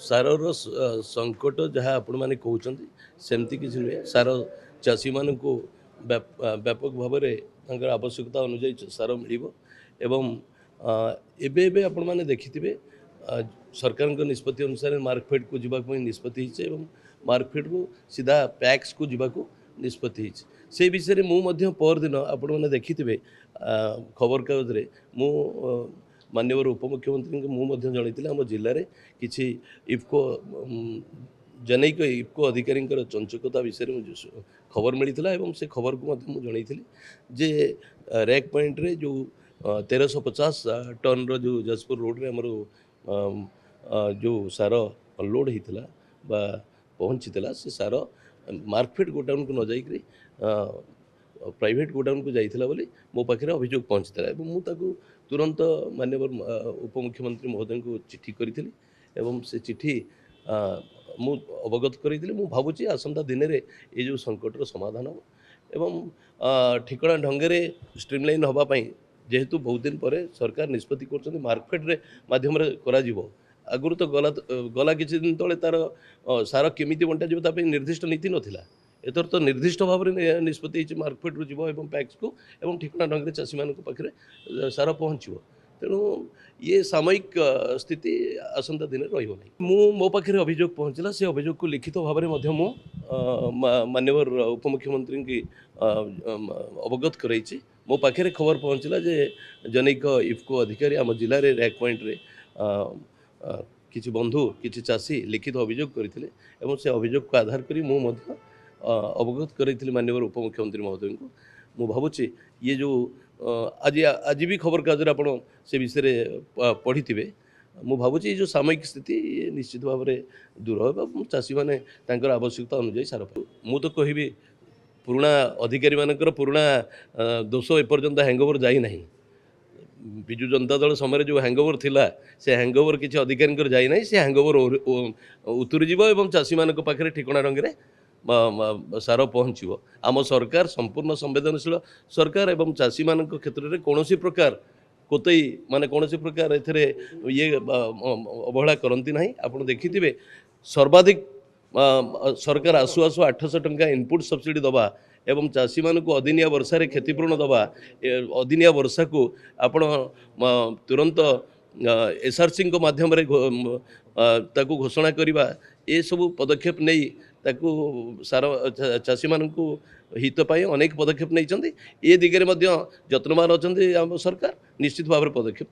ସାରର ସଂକଟ ଯାହା ଆପଣମାନେ କହୁଛନ୍ତି ସେମିତି କିଛି ନୁହେଁ। ସାର ଚାଷୀମାନଙ୍କୁ ବ୍ୟାପକ ଭାବରେ ତାଙ୍କର ଆବଶ୍ୟକତା ଅନୁଯାୟୀ ସାର ମିଳିବ ଏବଂ ଏବେ ଏବେ ଆପଣମାନେ ଦେଖିଥିବେ ସରକାରଙ୍କ ନିଷ୍ପତ୍ତି ଅନୁସାରେ ମାର୍କଫେଡ଼କୁ ଯିବା ପାଇଁ ନିଷ୍ପତ୍ତି ହେଇଛି ଏବଂ ମାର୍କଫେଡ଼ରୁ ସିଧା ପ୍ୟାକ୍ସକୁ ଯିବାକୁ ନିଷ୍ପତ୍ତି ହେଇଛି। ସେ ବିଷୟରେ ମୁଁ ମଧ୍ୟ ପରଦିନ ଆପଣମାନେ ଦେଖିଥିବେ ଖବରକାଗଜରେ ମୁଁ माननीय उपमुख्यमंत्री को मुझे जनई आम जिले में किसी इफ्को जनईक इफ्को अधिकारी चंचकता विषय में खबर मिलता से खबर को जनई जे रैक पॉइंट रे जो 1350 टन रो जाजपुर रोड रे हमर जो सार अनलोड होता पहुँची से सार मार्केट गोडाउन को न जाइक प्राइवेट गोडाउन को जाइला बोली मो पाखे अभियोग पहुँची मुझे तुरंत माननीय उपमुख्यमंत्री महोदय को चिठी करी एवं से चिठी मु अवगत करी मु भावुची आसंता दिन में ये जो संकटर समाधान हो एवं ठिकना ढंगे स्ट्रीमलाइन होगापाई जेहेतु बहुत दिन पर सरकार निष्पत्ति कर मार्केट रे माध्यम करा आगुरी तो गला किसी दिन तले तार सार केमी बंटा जी निर्दिष्ट नीति नाला एथर तो निर्दिष्ट भाव में निष्पत्ति मार्केट रू जीव एवं पैक्स को एवं ठिकना ढंग से चाषी मान पाखे सार पहुँचो तेणु ये सामयिक स्थिति आसंता दिन रही मो पाखे अभियोग पहुँचला से अभियोग को लिखित भाव में माननीय उपमुख्यमंत्री की अवगत कराई मो पाखे खबर पहुँचला जे जनैक इफ्को अधिकारी आम जिले में रैक पॉइंट रे किसी बंधु किसी चाषी लिखित अभियोग करते से अभियोग को आधार करी अवगत करी माननीय उपमुख्यमंत्री महोदय को मु भावुची ये जो आज भी खबर कागज आप से विषय पढ़ी थे मु भावुची ये जो सामयिक स्थिति निश्चित भाव में दूर हो चाषी मैंने आवश्यकता अनुजाई सार मु तो कहि पुराणा अधिकारी मानकर पुराणा दोष एपर्यंत हैंगओवर जाई नहीं विजु जनता दल समय जो हैंगओवर थिला से हैंगओवर किसी अधिकारी जाई नहीं से हैंगओवर उतरी जीव एवं चाषी मान पाखे ठिकना ढंग से सार पहुँचो आम सरकार संपूर्ण संवेदनशील सरकार एवं चाषी मान क्षेत्र में कौन प्रकार कोतई माने कौन प्रकार ए ये अवहेला करती ना आप देखिथे सर्वाधिक सरकार आसु आसु 800 टंका इनपुट सब्सिडी दबा एवं चाषी मान को अदिनिया वर्षा क्षतिपूरण दबा अदिनिया वर्षा को आपण तुरंत एसआरसी माध्यम ताकू घोषणा करवा ये सब पदक्षेप नहीं ताकू सार चाषी मान हित पाई अनेक पदक्षेप नहीं ये दिगरे जत्नवान अच्छा सरकार निश्चित भाव में पदक्षेप